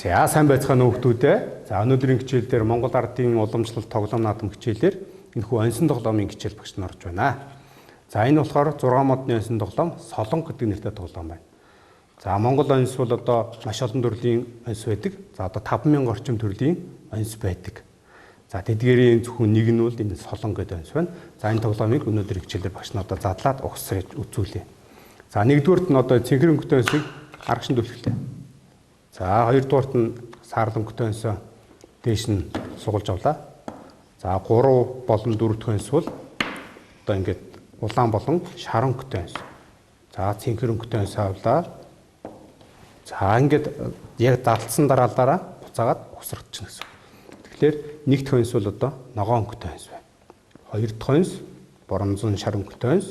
За сайн байцгаана уу хүмүүстээ. За өнөөдрийн хичээл дээр Монгол ардын уламжлалт тоглоом наадам хичээлээр энэхүү оньсон тоглоомын хичээл багш нар орж байна. За энэ болохоор 6 модны оньсон тоглоом Солонго гэдэг нэртэй тоглоом байна. За Монгол оньс бол одоо маш олон төрлийн оньс байдаг. За одоо 5000 орчим төрлийн оньс байдаг. За тэдгээрийн зөвхөн нэг нь бол энэ Солонго гэдэг оньс байна. За энэ тоглоомыг өнөөдрийн хичээлээр багш нар одоо задлаад ухсаж үзүүлье. За нэгдүгüүрт нь одоо цэнхэр өнгөтэй оньсыг арга шимтүүлэхлээ. За хоёрдугаарт нь саарлангөтэй оньсоо дээш нь сугалж авлаа. За 3 болон 4 дахь оньс бол одоо ингээд улаан болон шарангөтэй оньс. За цэнхэр өнгөтэй оньс авлаа. За ингээд яг далтсан дараалалаараа буцаагаад усрагдчихна гэсэн. Тэгэхээр нэг дахь оньс бол одоо ногоон өнгөтэй оньс байна. Хоёр дахь оньс боронзон шарангөтэй оньс.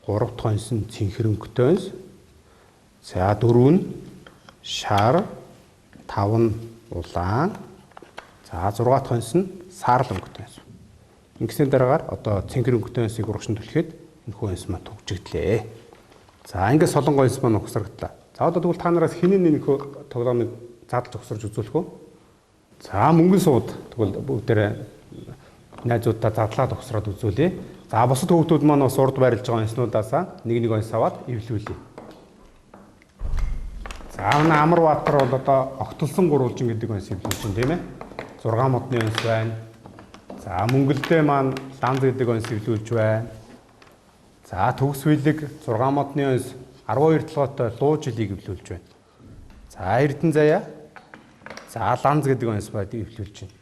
Гурав дахь оньс нь цэнхэр өнгөтэй оньс. За дөрөв нь шар, 5 нь улаан. За 6 дахь оньс нь саарл өнгөтэй оньс. Ингэсний дараагаар одоо цэнхэр өнгөтэй оньсыг урагшин түлхээд энэхүү оньс маань төгжигдлээ. За ингээд солонго оньс маань ухсарагдлаа. За одоо тэгвэл та нараас хинэн энэхүү тоглоомыг задлж ухсарч үзүүлэх үү? За мөнгөн сууд тэгвэл бүгдээрээ найзуудаа задлаад ухсраад үзүүлье. За бусад хүүхдүүд маань бас урд байрлаж байгаа оньснуудаасаа нэг оньс аваад эвлүүлье. За Амарбаатар бол одоо огтлсон гурвалжин гэдэг оньс эвлүүлж байна тийм ээ. 6 модны оньс байна. За Мөнгөлдөө маань Ланз гэдэг оньс эвлүүлж байна. За Төгс Билэг 6 модны оньс 12 толгойтой луу жилийг эвлүүлж байна. За Эрдэнэ Заяа за Ланз гэдэг оньс бод эвлүүлж байна.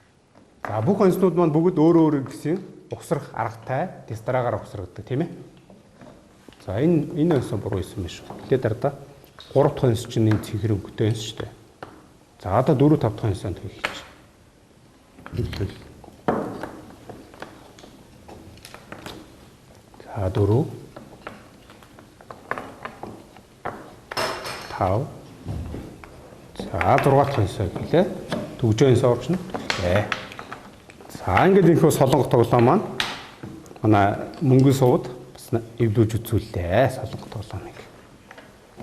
За бүх оньснууд маань бүгд өөр гэсэн ухсрах аргатай дэс дараагаар ухсрагддаг тийм ээ. За энэ оньс буруу юм биш үү. Тэгээд дараа 3 дахь оньс чинь энэ цэнхэр өнгөтэй оньс шүү дээ. За одоо 4 5 дахь оньсанд хийчих. За 4 5 за 6 дахь оньс гэлээ. Төгжөө оньс орчно. За ингээд энэ солонго тоглоом маань манай мөнгөн сууд бас эвлүүлж үзүүллээ солонго тоглоомыг.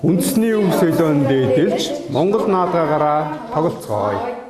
Үндэсний өв солион дээдэлж Монгол наадгаагаараа тоглоцгоё.